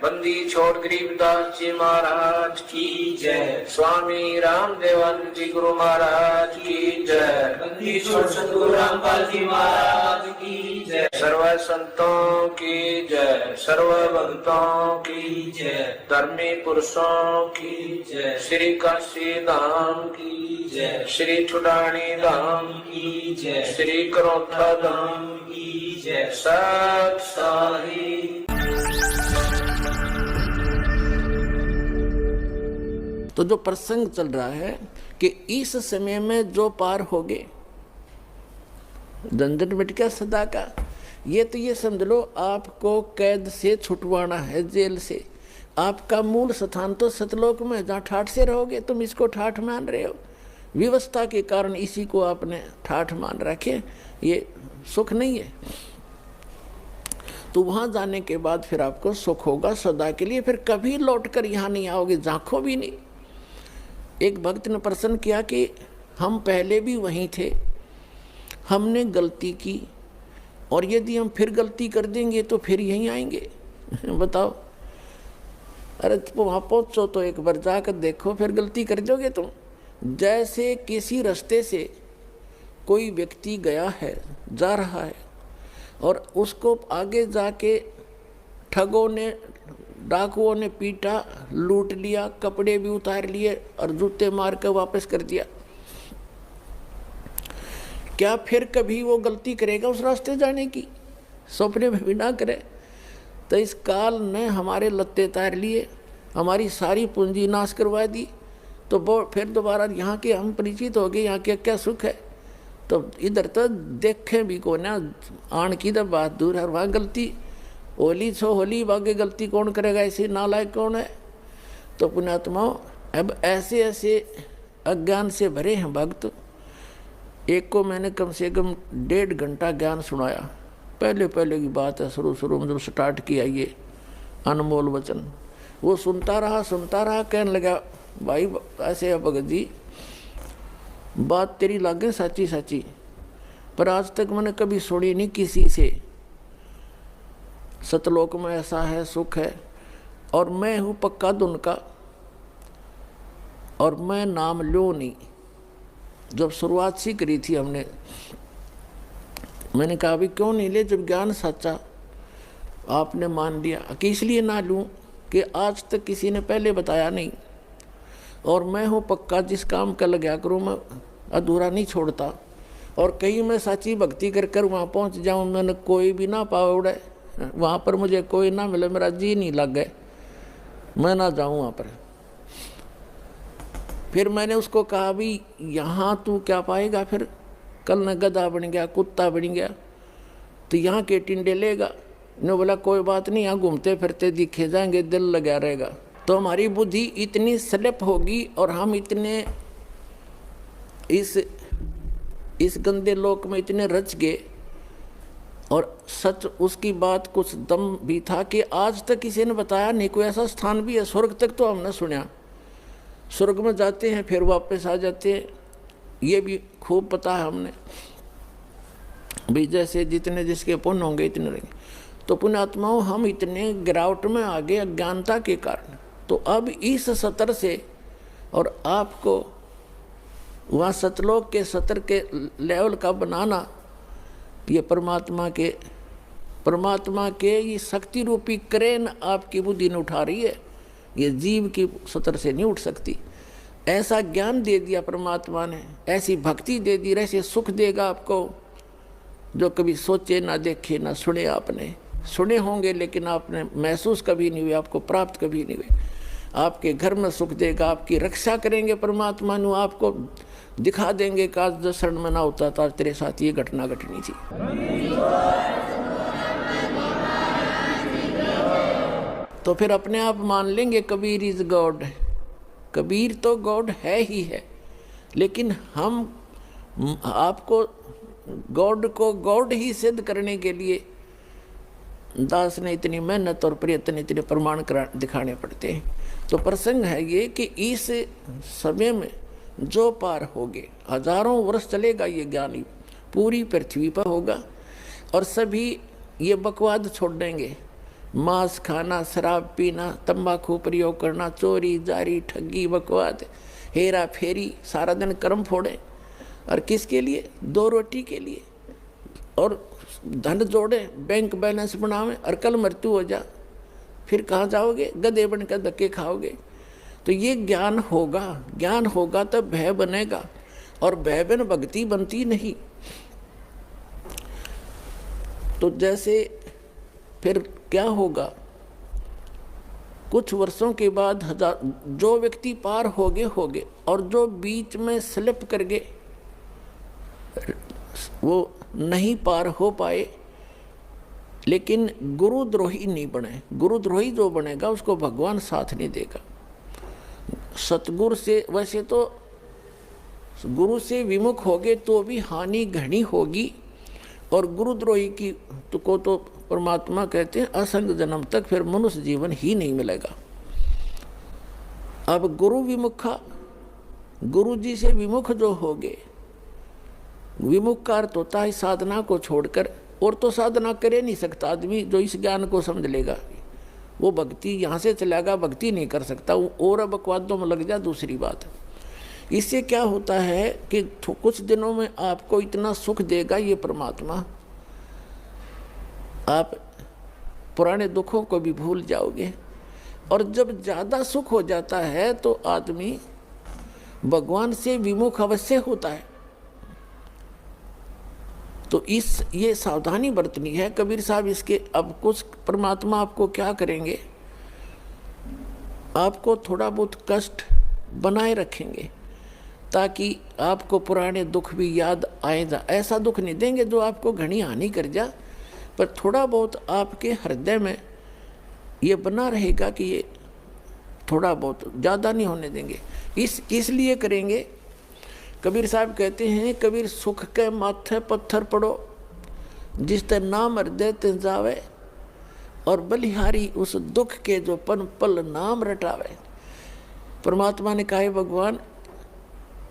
बंदी छोड़ गरीबदास जी महाराज की जय। स्वामी रामदेवन जी गुरु महाराज की जय। बंदी छोड़ सतगुरु रामपाल जी महाराज की जय। सर्व संतों की जय, सर्व भक्तों की जय, धर्मी पुरुषों की जय, श्री काशी धाम की जय, श्री छुडानी धाम की जय, श्री करोथा धाम की जय। सत साही। तो जो प्रसंग चल रहा है कि इस समय में जो पार हो गए, झंझट मिट गया सदा का। ये तो ये समझ लो आपको कैद से छुटवाना है, जेल से। आपका मूल स्थान तो सतलोक में, जहाँ ठाठ से रहोगे। तुम इसको ठाठ मान रहे हो, व्यवस्था के कारण इसी को आपने ठाठ मान रखे, ये सुख नहीं है। तो वहाँ जाने के बाद फिर आपको सुख होगा सदा के लिए, फिर कभी लौट कर यहाँ नहीं आओगे, झांको भी नहीं। एक भक्त ने प्रश्न किया कि हम पहले भी वहीं थे, हमने गलती की, और यदि हम फिर गलती कर देंगे तो फिर यहीं आएंगे। बताओ। अरे तुम वहाँ पहुँचो तो एक बार जाकर देखो, फिर गलती कर दोगे तुम। जैसे किसी रास्ते से कोई व्यक्ति गया है, जा रहा है, और उसको आगे जाके ठगों ने, डाकुओं ने पीटा, लूट लिया, कपड़े भी उतार लिए और जूते मार कर वापस कर दिया। क्या फिर कभी वो गलती करेगा उस रास्ते जाने की? सपने में भी ना करे। तो इस काल ने हमारे लत्ते तार लिए, हमारी सारी पूंजी नाश करवा दी, तो वो फिर दोबारा यहाँ के हम परिचित हो गए, यहाँ के क्या सुख है। तो इधर तो देखें भी को ना, आन की तो बात दूर है, वहाँ गलती होली छो होली, बागे गलती कौन करेगा, ऐसे नालायक कौन है। तो पुण्यात्माओं, अब ऐसे ऐसे अज्ञान से भरे हैं भक्त। एक को मैंने कम से कम 1.5 घंटा ज्ञान सुनाया। पहले की बात है, शुरू में जब स्टार्ट किया ये अनमोल वचन, वो सुनता रहा, कहने लगा भाई ऐसे है भगत जी, बात तेरी लागे सच्ची, पर आज तक मैंने कभी सुनी नहीं किसी से। सतलोक में ऐसा है, सुख है, और मैं हूँ पक्का धुन का, और मैं नाम लो नहीं। जब शुरुआत सी करी थी हमने, मैंने कहा अभी क्यों नहीं ले, जब ज्ञान सच्चा आपने मान लिया। कि इसलिए ना लूँ कि आज तक किसी ने पहले बताया नहीं, और मैं हूँ पक्का, जिस काम का लगा करूँ मैं अधूरा नहीं छोड़ता। और कहीं मैं सच्ची भक्ति कर कर वहाँ पहुँच जाऊँ, मैंने कोई भी ना पावड़े, वहाँ पर मुझे कोई ना मिले, मेरा जी नहीं लग गए, मैं ना जाऊँ वहाँ पर। फिर मैंने उसको कहा भी यहाँ तू क्या पाएगा, फिर कल न गधा बन गया, कुत्ता बन गया, तो यहाँ के टिंडे लेगा। ने बोला कोई बात नहीं, यहाँ घूमते फिरते दिखे जाएंगे, दिल लगा रहेगा। तो हमारी बुद्धि इतनी स्लिप होगी और हम इतने इस गंदे लोक में इतने रच गए। और सच उसकी बात कुछ दम भी था कि आज तक किसी ने बताया नहीं, कोई ऐसा स्थान भी है। स्वर्ग तक तो हमने सुना, स्वर्ग में जाते हैं फिर वापस आ जाते हैं, ये भी खूब पता है हमने भी, जैसे जितने जिसके पुण्य होंगे इतने रहेंगे। तो पुण्यात्माओं, हम इतने गिरावट में आ गए अज्ञानता के कारण। तो अब इस सतर से, और आपको वहाँ सतलोक के सतर के लेवल का बनाना, ये परमात्मा के ये शक्ति रूपी क्रेन आपकी बुद्धि ने उठा रही है। ये जीव की सतर से नहीं उठ सकती। ऐसा ज्ञान दे दिया परमात्मा ने, ऐसी भक्ति दे दी, ऐसे सुख देगा आपको जो कभी सोचे ना देखे ना सुने। आपने सुने होंगे लेकिन आपने महसूस कभी नहीं हुए, आपको प्राप्त कभी नहीं हुए। आपके घर में सुख देगा, आपकी रक्षा करेंगे परमात्मा नु, आपको दिखा देंगे काश 10 क्षण में ना होता था तेरे साथ ये घटना घटनी थी। तो फिर अपने आप मान लेंगे कबीर इज गॉड। कबीर तो गॉड है ही है, लेकिन हम आपको गॉड को गॉड ही सिद्ध करने के लिए दास ने इतनी मेहनत और प्रयत्न, इतने प्रमाण दिखाने पड़ते हैं। तो प्रसंग है ये कि इस समय में जो पार होगे, हजारों वर्ष चलेगा ये ज्ञानी, पूरी पृथ्वी पर होगा, और सभी ये बकवाद छोड़ देंगे। मांस खाना, शराब पीना, तंबाकू प्रयोग करना, चोरी जारी, ठगी, बकवाद, हेरा फेरी, सारा दिन कर्म फोड़े। और किसके लिए? 2 रोटी के लिए। और धन जोड़े, बैंक बैलेंस बनावे, और कल मृत्यु हो जा, फिर कहाँ जाओगे? गधे बनकर धक्के खाओगे। तो ये ज्ञान होगा, ज्ञान होगा तब भय बनेगा, और भय बिन भक्ति बनती नहीं। तो जैसे फिर क्या होगा? कुछ वर्षों के बाद जो व्यक्ति पार हो गए, और जो बीच में स्लिप कर गए, वो नहीं पार हो पाए, लेकिन गुरुद्रोही नहीं बने। गुरुद्रोही जो बनेगा उसको भगवान साथ नहीं देगा। सतगुरु से, वैसे तो गुरु से विमुख होगे तो भी हानि घनी होगी, और गुरुद्रोही की को तो परमात्मा कहते हैं असंग जन्म तक फिर मनुष्य जीवन ही नहीं मिलेगा। अब गुरु विमुखा, गुरु जी से विमुख जो होगे, विमुख का अर्थ होता है साधना को छोड़कर, और तो साधना करे नहीं सकता आदमी जो इस ज्ञान को समझ लेगा। वो भक्ति यहाँ से चलेगा, भक्ति नहीं कर सकता, और बकवादों में लग जा, दूसरी बात। इससे क्या होता है कि कुछ दिनों में आपको इतना सुख देगा ये परमात्मा, आप पुराने दुखों को भी भूल जाओगे। और जब ज़्यादा सुख हो जाता है तो आदमी भगवान से विमुख अवश्य होता है। तो ये सावधानी बरतनी है। कबीर साहब इसके अब कुछ परमात्मा आपको क्या करेंगे, आपको थोड़ा बहुत कष्ट बनाए रखेंगे ताकि आपको पुराने दुख भी याद आए जा। ऐसा दुख नहीं देंगे जो आपको घनी हानि कर जा, पर थोड़ा बहुत आपके हृदय में ये बना रहेगा कि ये थोड़ा बहुत, ज़्यादा नहीं होने देंगे। इसलिए करेंगे। कबीर साहब कहते हैं, कबीर सुख के माथे पत्थर पड़ो, जिस ते नाम हृदय ते जावे, और बलिहारी उस दुख के जो पन पल नाम रटावे। परमात्मा ने कहा, भगवान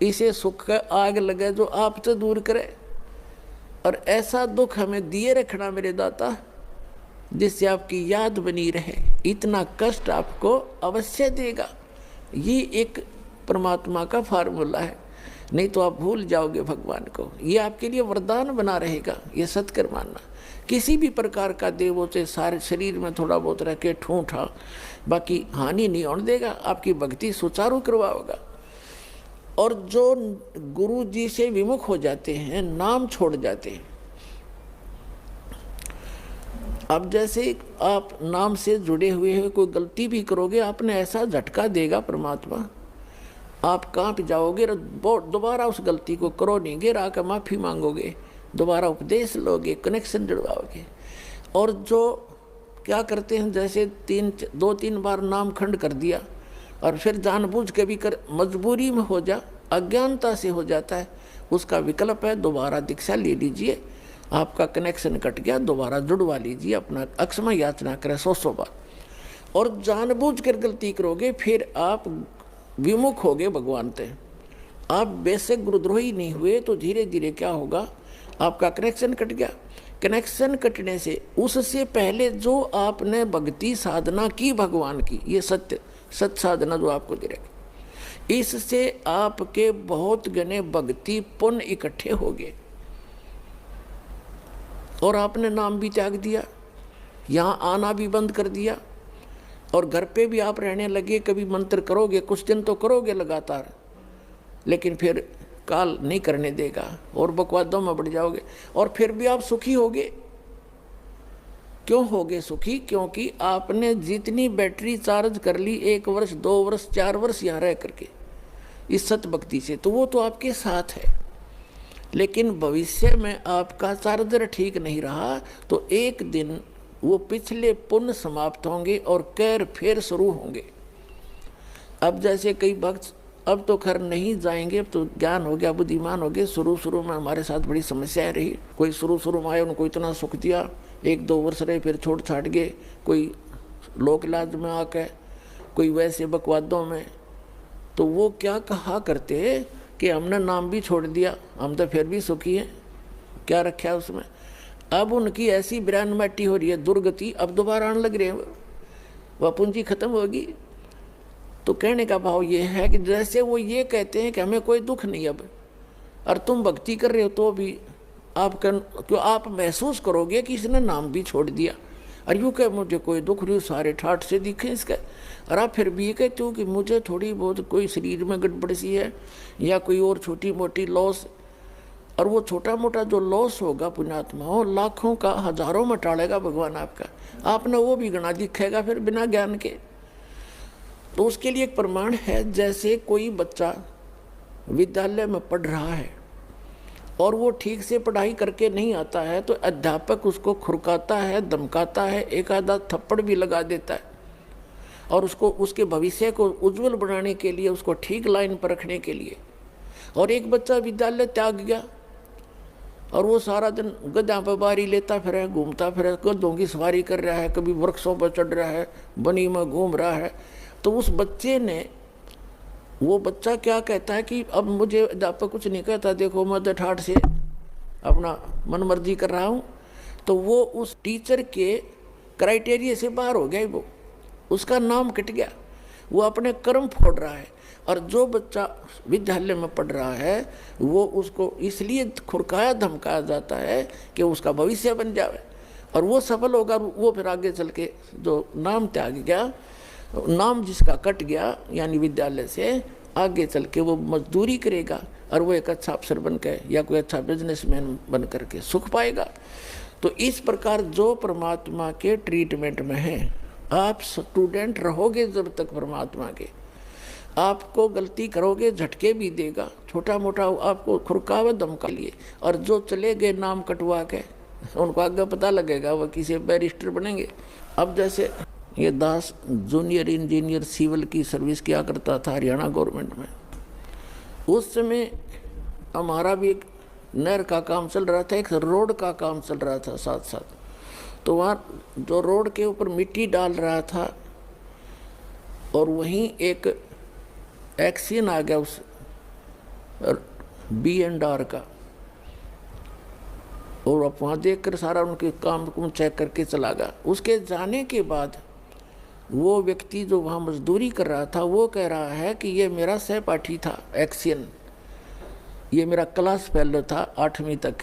इसे सुख का आग लगे जो आपसे दूर करे, और ऐसा दुख हमें दिए रखना मेरे दाता जिससे आपकी याद बनी रहे। इतना कष्ट आपको अवश्य देगा। ये एक परमात्मा का फार्मूला है, नहीं तो आप भूल जाओगे भगवान को। ये आपके लिए वरदान बना रहेगा, ये सत्कर मानना। किसी भी प्रकार का देवों से सारे शरीर में थोड़ा बहुत रह के ठूठा, बाकी हानि नहीं होने देगा, आपकी भक्ति सुचारू करवाओगा। और जो गुरु जी से विमुख हो जाते हैं, नाम छोड़ जाते हैं, अब जैसे आप नाम से जुड़े हुए हैं, कोई गलती भी करोगे आपने ऐसा झटका देगा परमात्मा, आप कांप जाओगे, दोबारा उस गलती को करो नहीं, गिर आकर माफ़ी मांगोगे, दोबारा उपदेश लोगे, कनेक्शन जुड़वाओगे। और जो क्या करते हैं, जैसे 2-3 बार नाम खंड कर दिया और फिर जानबूझ के भी कर, मजबूरी में हो जा, अज्ञानता से हो जाता है, उसका विकल्प है दोबारा दीक्षा ले लीजिए, आपका कनेक्शन कट गया, दोबारा जुड़वा लीजिए, अपना अक्षमा याचना करें 100 बार। और जानबूझ कर गलती करोगे फिर आप विमुख हो गए भगवान से। आप बेशक गुरुद्रोही नहीं हुए तो धीरे धीरे क्या होगा, आपका कनेक्शन कट गया। कनेक्शन कटने से उससे पहले जो आपने भक्ति साधना की भगवान की, ये सत्य साधना जो आपको दे रही, इससे आपके बहुत गने भक्ति पुण्य इकट्ठे हो गए, और आपने नाम भी त्याग दिया, यहाँ आना भी बंद कर दिया, और घर पे भी आप रहने लगे। कभी मंत्र करोगे, कुछ दिन तो करोगे लगातार, लेकिन फिर काल नहीं करने देगा और बकवादों में बढ़ जाओगे, और फिर भी आप सुखी होगे। क्यों होगे सुखी? क्योंकि आपने जितनी बैटरी चार्ज कर ली 1 वर्ष 2 वर्ष 4 वर्ष यहाँ रह करके इस सत भक्ति से, तो वो तो आपके साथ है। लेकिन भविष्य में आपका चार्जर ठीक नहीं रहा तो एक दिन वो पिछले पुण्य समाप्त होंगे और कैर फिर शुरू होंगे। अब जैसे कई भक्त अब तो खैर नहीं जाएंगे, अब तो ज्ञान हो गया, बुद्धिमान हो गए। शुरू में हमारे साथ बड़ी समस्याएं रही। कोई शुरू में आए, उनको इतना सुख दिया, 1-2 वर्ष रहे, फिर छोड़ छाट गए। कोई लोक इलाज में आके, कोई वैसे बकवादों में। तो वो क्या कहा करते कि हमने नाम भी छोड़ दिया, हम तो फिर भी सुखी हैं, क्या रखा है उसमें। अब उनकी ऐसी ब्रांड मैटी हो रही है, दुर्गति, अब दोबारा आने लग रहे हैं, वह पूंजी खत्म होगी। तो कहने का भाव ये है कि जैसे वो ये कहते हैं कि हमें कोई दुख नहीं अब, और तुम भक्ति कर रहे हो तो भी क्यों आप महसूस करोगे कि इसने नाम भी छोड़ दिया, और यूँ कह मुझे कोई दुख नहीं, सारे ठाठ से दिखे इसका, और आप फिर भी ये कहते हो कि मुझे थोड़ी बहुत कोई शरीर में गड़बड़ सी है या कोई और छोटी मोटी लॉस, और वो छोटा मोटा जो लॉस होगा पुण्यात्मा हो, लाखों का हजारों में टालेगा भगवान आपका, आपने वो भी गणा दिखेगा फिर बिना ज्ञान के। तो उसके लिए एक प्रमाण है, जैसे कोई बच्चा विद्यालय में पढ़ रहा है और वो ठीक से पढ़ाई करके नहीं आता है, तो अध्यापक उसको खुरकाता है, धमकाता है, एक आधा थप्पड़ भी लगा देता है, और उसको उसके भविष्य को उज्जवल बनाने के लिए, उसको ठीक लाइन पर रखने के लिए। और एक बच्चा विद्यालय त्याग गया और वो सारा दिन गधा पर बारी लेता फिर, घूमता फिर, गधों की सवारी कर रहा है, कभी वृक्षों पर चढ़ रहा है, बनी में घूम रहा है, तो उस बच्चे ने, वो बच्चा क्या कहता है कि अब मुझे अध्यापक कुछ नहीं कहता, देखो मैं तो ठाठ से अपना मनमर्जी कर रहा हूँ, तो वो उस टीचर के क्राइटेरिया से बाहर हो गया, वो उसका नाम कट गया, वो अपने कर्म फोड़ रहा है। और जो बच्चा विद्यालय में पढ़ रहा है वो उसको इसलिए खुरकाया धमकाया जाता है कि उसका भविष्य बन जाए, और वो सफल होगा, वो फिर आगे चल के जो नाम त्याग गया, नाम जिसका कट गया यानी विद्यालय से, आगे चल के वो मजदूरी करेगा और वो एक अच्छा अफसर बन के या कोई अच्छा बिजनेसमैन बन करके सुख पाएगा। तो इस प्रकार जो परमात्मा के ट्रीटमेंट में है, आप स्टूडेंट रहोगे जब तक परमात्मा के, आपको गलती करोगे झटके भी देगा, छोटा मोटा आपको खुरकावे धमका लिए, और जो चले गए नाम कटवा के उनको आगे पता लगेगा वो किसी बैरिस्टर बनेंगे। अब जैसे ये दास जूनियर इंजीनियर सिविल की सर्विस किया करता था हरियाणा गवर्नमेंट में, उस समय हमारा भी एक नहर का काम चल रहा था, एक रोड का काम चल रहा था साथ साथ। तो वहाँ जो रोड के ऊपर मिट्टी डाल रहा था और वहीं एक एक्सीडेंट आ गया उस B&R का, और अब वहाँ देख कर सारा उनके काम को चेक करके चला गया। उसके जाने के बाद वो व्यक्ति जो वहाँ मजदूरी कर रहा था वो कह रहा है कि ये मेरा सहपाठी था एक्सीडेंट, ये मेरा क्लास फेलो था 8वीं तक,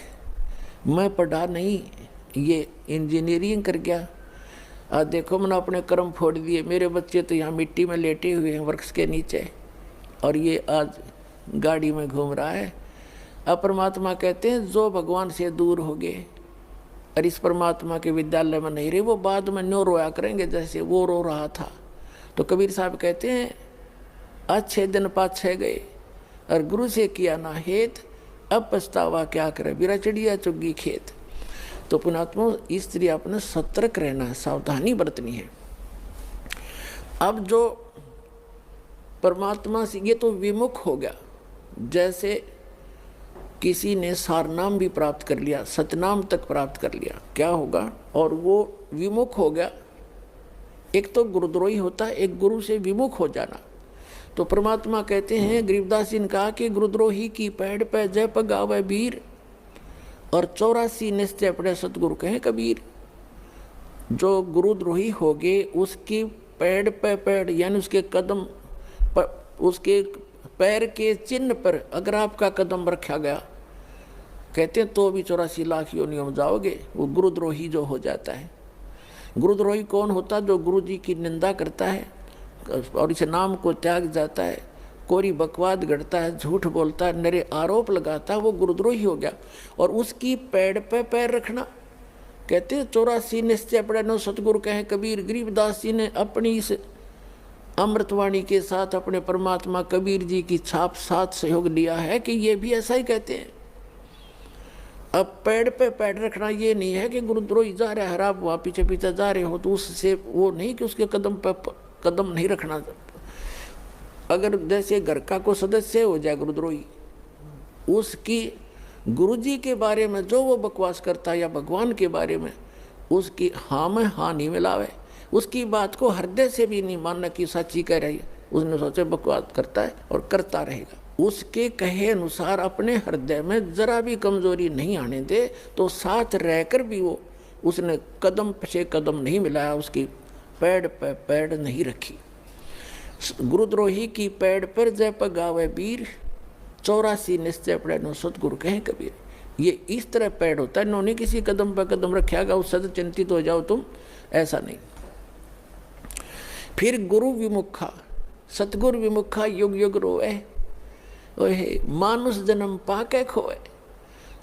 मैं पढ़ा नहीं, ये इंजीनियरिंग कर गया, आज देखो मैंने अपने कर्म फोड़ दिए, मेरे बच्चे तो यहाँ मिट्टी में लेटे हुए हैं वृक्ष के नीचे, और ये आज गाड़ी में घूम रहा है। अब परमात्मा कहते हैं जो भगवान से दूर हो गए और इस परमात्मा के विद्यालय में नहीं रहे, वो बाद में न्यो रोया करेंगे जैसे वो रो रहा था। तो कबीर साहब कहते हैं अच्छे दिन पाछे गए और गुरु से किया ना हेत, अब पछतावा क्या करे, बिरा चिड़िया चुग्गी खेत। तो पुणात्मा इस तरह अपने सतर्क रहना है, सावधानी बरतनी है। अब जो परमात्मा से ये तो विमुख हो गया, जैसे किसी ने सारनाम भी प्राप्त कर लिया, सतनाम तक प्राप्त कर लिया, क्या होगा, और वो विमुख हो गया। एक तो गुरुद्रोही होता है, एक गुरु से विमुख हो जाना। तो परमात्मा कहते हैं, गरीबदास जी ने कहा कि गुरुद्रोही की पैड़ पे जय पगावे वीर, और 84 निश्चय पड़े सतगुरु कहे कबीर। जो गुरुद्रोही हो गए उसकी पैड़ पे पैड़ यानी उसके कदम पर, उसके पैर के चिन्ह पर अगर आपका कदम रखा गया, कहते हैं तो भी 84 लाख योनियों में जाओगे, वो गुरुद्रोही जो हो जाता है। गुरुद्रोही कौन होता? जो गुरु जी की निंदा करता है और इस नाम को त्याग जाता है, कोरी बकवाद गढ़ता है, झूठ बोलता है, नरे आरोप लगाता है, वो गुरुद्रोही हो गया। और उसकी पैड़ पे पैर रखना, कहते हैं 84 निश्चय पड़े नो सतगुरु कहे कबीर। गरीबदास जी ने अपनी इस अमृतवाणी के साथ अपने परमात्मा कबीर जी की छाप साथ सहयोग लिया है कि ये भी ऐसा ही कहते हैं। अब पैड़ पे पैड़ रखना ये नहीं है कि गुरुद्रोही जा रहा है, आप वहाँ पीछे पीछे जा रहे हो तो उससे वो नहीं कि उसके कदम पे कदम नहीं रखना। अगर जैसे घर का कोई सदस्य हो जाए गुरुद्रोही, उसकी गुरुजी के बारे में जो वो बकवास करता है या भगवान के बारे में, उसकी हाँ में हाँ नहीं मिलावे, उसकी बात को हृदय से भी नहीं मानना कि सच्ची कह रही है, उसने सोचे बकवास करता है और करता रहेगा। उसके कहे अनुसार अपने हृदय में जरा भी कमजोरी नहीं आने दे, तो साथ रहकर भी वो उसने कदम पे कदम नहीं मिलाया, उसकी पैड़ पे पैड़ नहीं रखी। गुरुद्रोही की पैड़ पर जय पगावे वीर, 84 निश्चय पड़े नो सतगुरु कहे कबीर। ये इस तरह पैड़ होता है, इन्होंने किसी कदम पर कदम रखेगा उस सद चिंतित हो जाओ तुम, ऐसा नहीं। फिर गुरु विमुखा, सतगुरु विमुखा युग युग रोए, ओहे मानुष जन्म पाके खोए।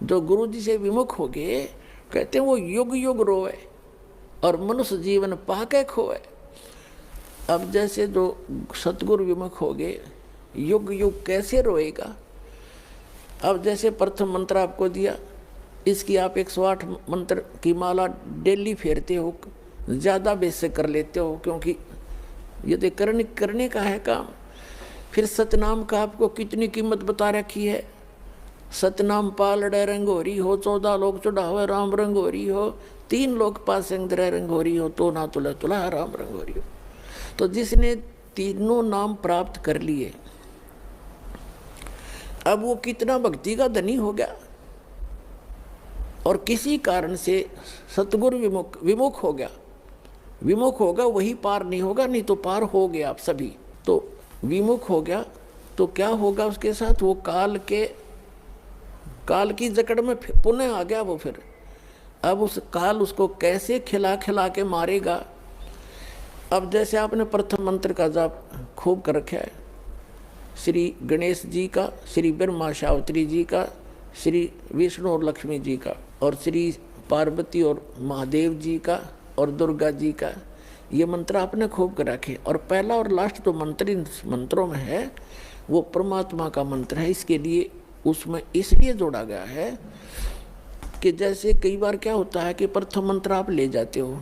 जो गुरु जी से विमुख हो गए कहते हैं वो युग युग रोए और मनुष्य जीवन पाके खोए। अब जैसे जो सतगुरु विमुख हो गए युग युग कैसे रोएगा। अब जैसे प्रथम मंत्र आपको दिया, इसकी आप 108 मंत्र की माला डेली फेरते हो, ज़्यादा बेस कर लेते हो, क्योंकि ये तो करने का है काम। फिर सतनाम का आपको कितनी कीमत बता रखी है। सतनाम पालड़े रंगोरी हो, 14 लोग चढ़ावे राम रंगोरी हो, 3 लोग पास रंगोरी हो, तो ना तुला तुला राम रंगोरी हो। तो जिसने तीनों नाम प्राप्त कर लिए, अब वो कितना भक्ति का धनी हो गया। और किसी कारण से सतगुरु विमुख हो गया, विमुख होगा वही पार नहीं होगा, नहीं तो पार हो गया आप सभी। तो विमुख हो गया तो क्या होगा उसके साथ, वो काल की जकड़ में पुनः आ गया वो। फिर अब उस काल उसको कैसे खिला खिला के मारेगा। अब जैसे आपने प्रथम मंत्र का जाप खूब कर रखा है, श्री गणेश जी का, श्री ब्रह्मा सावित्री जी का, श्री विष्णु और लक्ष्मी जी का, और श्री पार्वती और महादेव जी का, और दुर्गा जी का, ये मंत्र आपने खूब कर रखे। और पहला और लास्ट जो मंत्र इन मंत्रों में है वो परमात्मा का मंत्र है। इसके लिए उसमें इसलिए जोड़ा गया है कि जैसे कई बार क्या होता है कि प्रथम मंत्र आप ले जाते हो,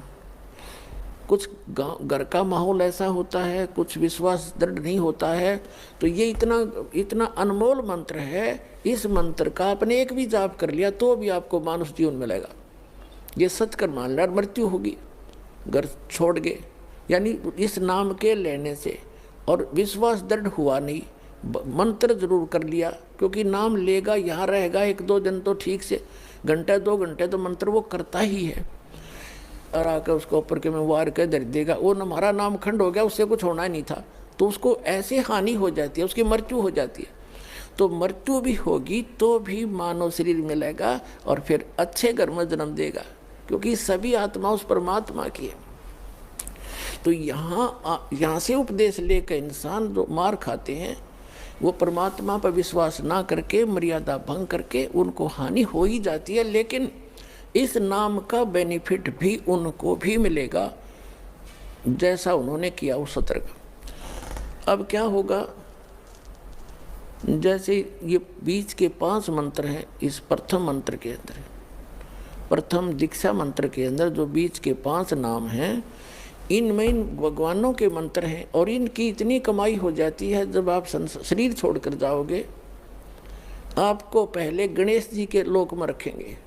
कुछ घर का माहौल ऐसा होता है, कुछ विश्वास दृढ़ नहीं होता है, तो ये इतना अनमोल मंत्र है, इस मंत्र का आपने एक भी जाप कर लिया तो भी आपको मानुष जीवन मिलेगा। ये सत्कर मान लिया, मृत्यु होगी घर छोड़ गए, यानी इस नाम के लेने से, और विश्वास दृढ़ हुआ नहीं, मंत्र जरूर कर लिया, क्योंकि नाम लेगा यहाँ रहेगा 1-2 दिन तो ठीक से, घंटे 2 घंटे तो मंत्र वो करता ही है, और आकर उसको ऊपर के में वार कर दर देगा। वो हमारा नाम खंड हो गया, उससे कुछ होना ही नहीं था, तो उसको ऐसे हानि हो जाती है, उसकी मृत्यु हो जाती है। तो मृत्यु भी होगी तो भी मानव शरीर मिलेगा और फिर अच्छे घर में जन्म देगा, क्योंकि सभी आत्मा उस परमात्मा की है। तो यहाँ से उपदेश लेकर इंसान जो मार खाते हैं वो परमात्मा पर विश्वास ना करके, मर्यादा भंग करके, उनको हानि हो ही जाती है। लेकिन इस नाम का बेनिफिट भी उनको भी मिलेगा जैसा उन्होंने किया उस सत्र का। अब क्या होगा, जैसे ये बीच के 5 मंत्र हैं, इस प्रथम मंत्र के अंदर, प्रथम दीक्षा मंत्र के अंदर जो बीच के 5 नाम हैं, इनमें इन भगवानों के मंत्र हैं, और इनकी इतनी कमाई हो जाती है। जब आप शरीर छोड़कर जाओगे, आपको पहले गणेश जी के लोक में रखेंगे,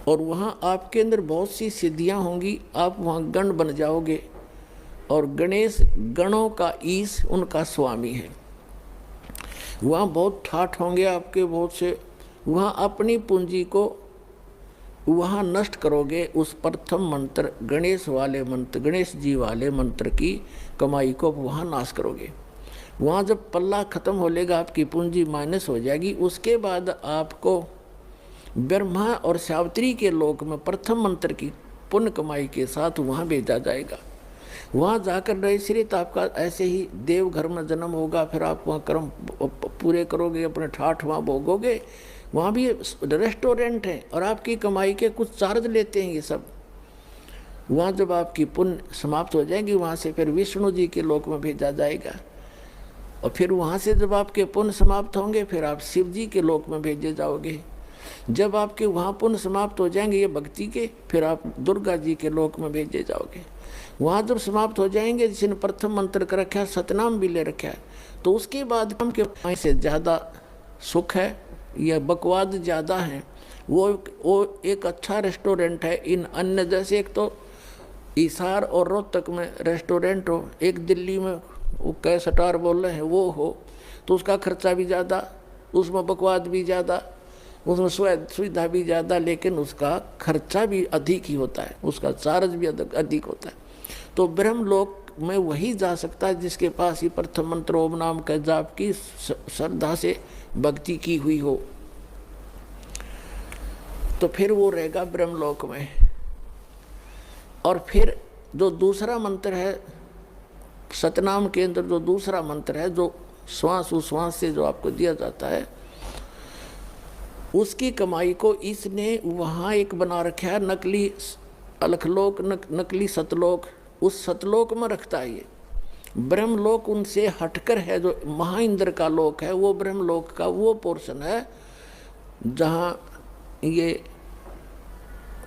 और वहाँ आपके अंदर बहुत सी सिद्धियाँ होंगी, आप वहाँ गण बन जाओगे, और गणेश गणों का ईश उनका स्वामी है। वहाँ बहुत ठाठ होंगे आपके बहुत से, वहाँ अपनी पूंजी को वहाँ नष्ट करोगे। उस प्रथम मंत्र गणेश वाले मंत्र, गणेश जी वाले मंत्र की कमाई को वहाँ नाश करोगे। वहाँ जब पल्ला खत्म हो लेगा, आपकी पूंजी माइनस हो जाएगी, उसके बाद आपको ब्रह्मा और सावित्री के लोक में प्रथम मंत्र की पुण्य कमाई के साथ वहाँ भेजा जाएगा। वहाँ जाकर नैश्रित आपका ऐसे ही देव घर में जन्म होगा, फिर आप वहाँ कर्म पूरे करोगे, अपने ठाठ वहाँ भोगोगे। वहाँ भी रेस्टोरेंट है और आपकी कमाई के कुछ चार्ज लेते हैं ये सब। वहाँ जब आपकी पुण्य समाप्त हो जाएगी, वहाँ से फिर विष्णु जी के लोक में भेजा जाएगा, और फिर वहाँ से जब आपके पुण्य समाप्त होंगे, फिर आप शिव जी के लोक में भेजे जाओगे। जब आपके वहाँ पुण्य समाप्त हो जाएंगे ये भक्ति के, फिर आप दुर्गा जी के लोक में भेजे जाओगे। वहाँ जब समाप्त हो जाएंगे, जिसने प्रथम मंत्र कर रखा है, सतनाम भी ले रखा है, तो उसके बाद हम के से ज़्यादा सुख है या बकवाद ज़्यादा है, वो एक अच्छा रेस्टोरेंट है। इन अन्य जैसे एक तो हिसार और रोहतक में रेस्टोरेंट हो, एक दिल्ली में वो कै सटार बोल रहे हैं वो हो, तो उसका खर्चा भी ज़्यादा, उसमें बकवाद भी ज़्यादा, उसमें सुविधा भी ज़्यादा, लेकिन उसका खर्चा भी अधिक ही होता है, उसका चार्ज भी अधिक होता है। तो ब्रह्मलोक में वही जा सकता है जिसके पास ही प्रथम मंत्र ओम नाम के जाप की श्रद्धा से भक्ति की हुई हो, तो फिर वो रहेगा ब्रह्मलोक में। और फिर जो दूसरा मंत्र है सतनाम के अंदर, जो दूसरा मंत्र है जो श्वास उश्वास से जो आपको दिया जाता है, उसकी कमाई को इसने वहाँ एक बना रखा है नकली अलखलोक, नकली सतलोक, उस सतलोक में रखता है ये। ब्रह्मलोक उनसे हटकर है, जो महाइंद्र का लोक है, वो ब्रह्मलोक का वो पोर्शन है जहाँ ये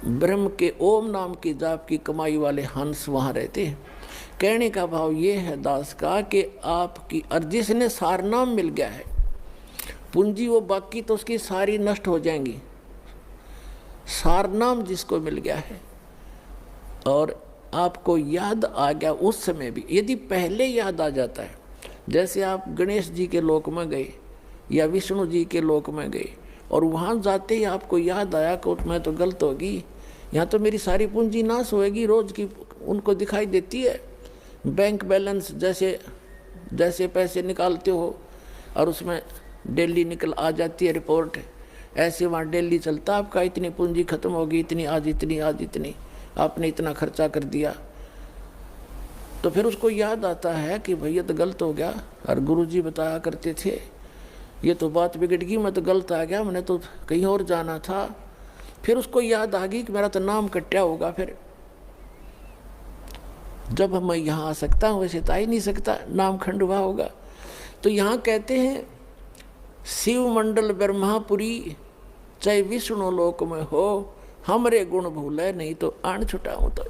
ब्रह्म के ओम नाम की जाप की कमाई वाले हंस वहाँ रहते हैं। कहने का भाव ये है दास का कि आपकी और जिसने सारनाम मिल गया है पूंजी, वो बाकी तो उसकी सारी नष्ट हो जाएंगी। सारनाम जिसको मिल गया है और आपको याद आ गया उस समय भी, यदि पहले याद आ जाता है, जैसे आप गणेश जी के लोक में गए या विष्णु जी के लोक में गए और वहाँ जाते ही आपको याद आया कि मैं तो गलत होगी, यहाँ तो मेरी सारी पूंजी नाश होएगी, रोज की उनको दिखाई देती है बैंक बैलेंस, जैसे जैसे पैसे निकालते हो और उसमें डेली निकल आ जाती है रिपोर्ट, ऐसे वहाँ डेली चलता आपका इतनी पूंजी खत्म होगी, इतनी आज इतनी, आज इतनी, आपने इतना खर्चा कर दिया। तो फिर उसको याद आता है कि भैया तो गलत हो गया, और गुरुजी बताया करते थे ये तो बात बिगड़ गई, मैं तो गलत आ गया, मैंने तो कहीं और जाना था। फिर उसको याद आ गई कि मेरा तो नाम कट्या होगा, फिर जब मैं यहाँ आ सकता हूँ वैसे तो आ ही नहीं सकता, नाम खंडवा होगा। तो यहाँ कहते हैं शिव मंडल ब्रह्मापुरी चाहे विष्णु लोक में हो, हमरे गुण भूले नहीं तो आन छुटाऊँ। तो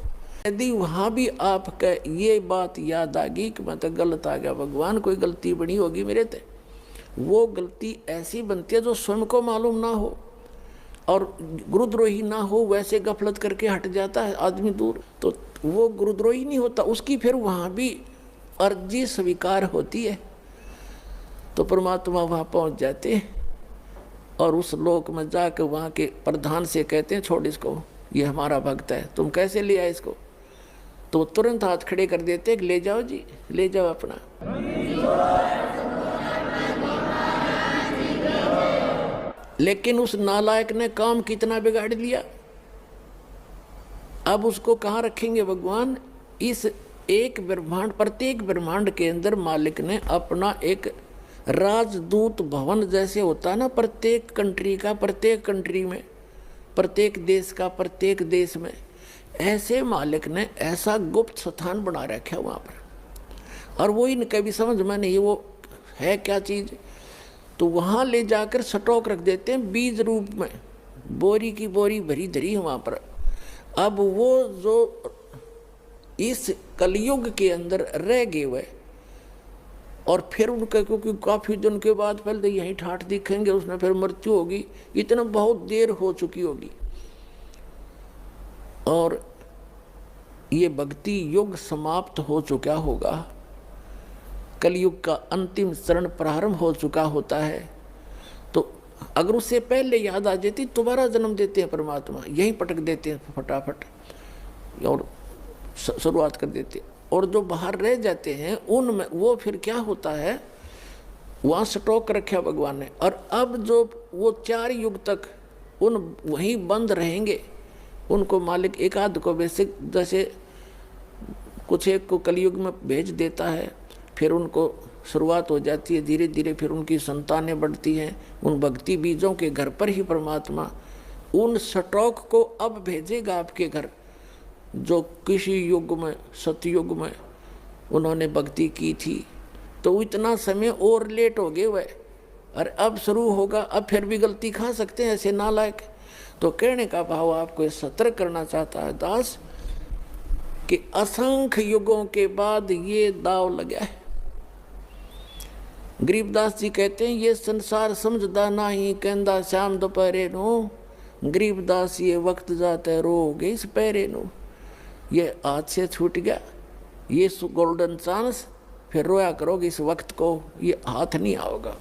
यदि वहाँ भी आपका ये बात याद आ गई कि मैं तो गलत आ गया, भगवान कोई गलती बनी होगी मेरे ते, वो गलती ऐसी बनती है जो स्वयं को मालूम ना हो और गुरुद्रोही ना हो, वैसे गफलत करके हट जाता है आदमी दूर, तो वो गुरुद्रोही नहीं होता, उसकी फिर वहाँ भी अर्जी स्वीकार होती है। तो परमात्मा वहाँ पहुँच जाते हैं और उस लोक में जाकर वहाँ के प्रधान से कहते हैं छोड़ इसको, ये हमारा भक्त है, तुम कैसे ले आए इसको? तो तुरंत हाथ खड़े कर देते ले जाओ जी, ले जाओ अपना। लेकिन उस नालायक ने काम कितना बिगाड़ दिया, अब उसको कहाँ रखेंगे भगवान? इस एक ब्रह्मांड, प्रत्येक ब्रह्मांड के अंदर मालिक ने अपना एक राजदूत भवन जैसे होता है ना, प्रत्येक कंट्री का, प्रत्येक कंट्री में, प्रत्येक देश का, प्रत्येक देश में, ऐसे मालिक ने ऐसा गुप्त स्थान बना रखा है वहाँ पर। और वो इनके भी समझ में नहीं वो है क्या चीज़, तो वहाँ ले जाकर स्टॉक रख देते हैं बीज रूप में, बोरी की बोरी भरी धरी है वहाँ पर। अब वो जो इस कलयुग के अंदर रह गए हुए और फिर उनका, क्योंकि काफ़ी दिन के बाद पहले यहीं ठाठ दिखेंगे, उसमें फिर मृत्यु होगी, इतना बहुत देर हो चुकी होगी और ये भक्ति युग समाप्त हो चुका होगा, कलयुग का अंतिम चरण प्रारंभ हो चुका होता है। तो अगर उससे पहले याद आ जाती, दोबारा जन्म देते हैं परमात्मा, यहीं पटक देते हैं फटाफट और शुरुआत कर देते हैं। और जो बाहर रह जाते हैं उनमें वो फिर क्या होता है, वहाँ स्टॉक रखा भगवान ने, और अब जो वो 4 युग तक उन वहीं बंद रहेंगे, उनको मालिक एक आध को बेसिक जैसे कुछ एक को कलयुग में भेज देता है, फिर उनको शुरुआत हो जाती है धीरे धीरे, फिर उनकी संतानें बढ़ती हैं, उन भक्ति बीजों के घर पर ही परमात्मा उन स्टॉक को अब भेजेगा आपके घर, जो किसी युग में, सतयुग में उन्होंने भक्ति की थी। तो इतना समय और लेट हो गए वह, और अब शुरू होगा, अब फिर भी गलती खा सकते हैं ऐसे नालायक। तो कहने का भाव आपको सतर्क करना चाहता है दास कि असंख्य युगों के बाद ये दाव लगा है। गरीबदास जी कहते हैं ये संसार समझदा नहीं, कहंदा श्याम दोपहरे नो, गरीबदास ये वक्त जाते रोगे इस पैरे नो। ये हाथ से छूट गया ये गोल्डन चांस, फिर रोया करोगे इस वक्त को, ये हाथ नहीं आओगा।